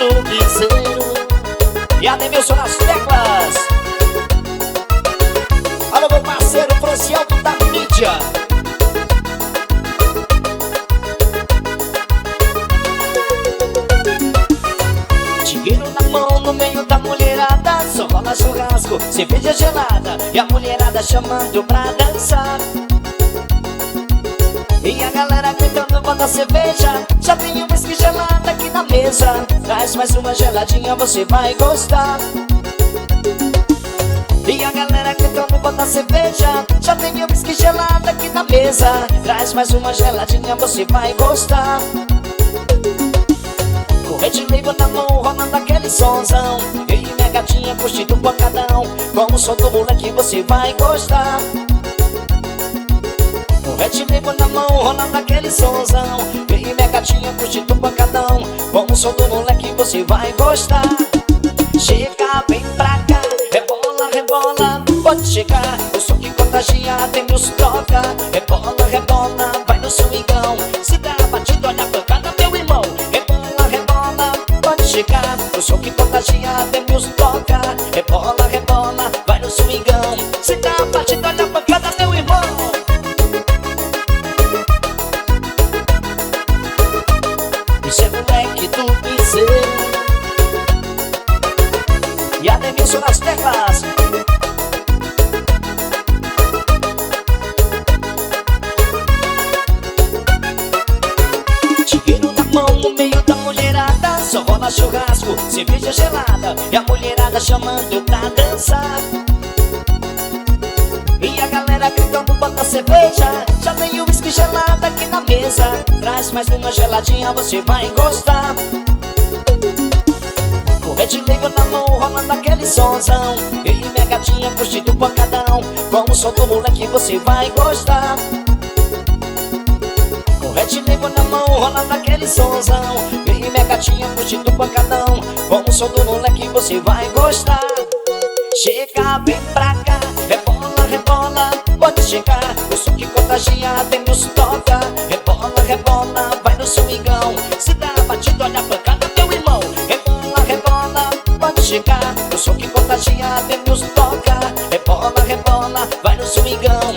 do piseiro. E a Demilson nas teclas. Alô, meu parceiro Francialdo da mídia. Dinheiro na mão no meio da mulherada, só rola churrasco, cerveja gelada e a mulherada chamando pra dançar. E a galera gritando bota cerveja, já tem um whisky gelado aqui na mesa. Traz mais uma geladinha, você vai gostar. E a galera gritando bota cerveja, já tem um whisky gelado aqui na mesa. Traz mais uma geladinha, você vai gostar. Corrente livre na mão, rolando aquele sonzão. Eu e minha gatinha curtindo um pancadão. Com o som do moleque você vai gostar. Corrente livre na mão, rolando aquele sonzão. Eu e minha gatinha curtindo um pancadão. Com o som do moleque você vai gostar. Chega, vem pra cá, rebola, rebola, pode chegar. O som que contagia, tem nos toca. Rebola, rebola, vai no swingão. Se dá batido, olha a pancada, meu irmão. Rebola, rebola, pode chegar. O som que contagia, tem nos toca. Rebola, rebola, vai no swingão. Se dá batido, olha a pancada, meu irmão. Isso é moleque do piseiro. E a Demilson nas teclas. Dinheiro na mão no meio da mulherada, só rola churrasco, cerveja gelada e a mulherada chamando pra dançar. E a galera gritando bota cerveja, já tem o whisky gelado aqui na mesa. Traz mais uma geladinha, você vai gostar. Corrente livre na mão, rolando aquele sonzão. Eu e minha gatinha curtindo um pancadão. Com o som do moleque você vai gostar. Corrente livre na mão, rolando aquele sonzão. Eu e minha gatinha curtindo um pancadão. Com o som do moleque você vai gostar. Chega, vem pra cá, rebola, rebola, pode chegar. O som que contagia, tem nos toca. Rebola, rebola, vai no swingão. Se dá batido, olha a pancada, meu irmão. Rebola, rebola, pode chegar. O som que contagia, tem nos toca. Rebola, rebola, vai no swingão.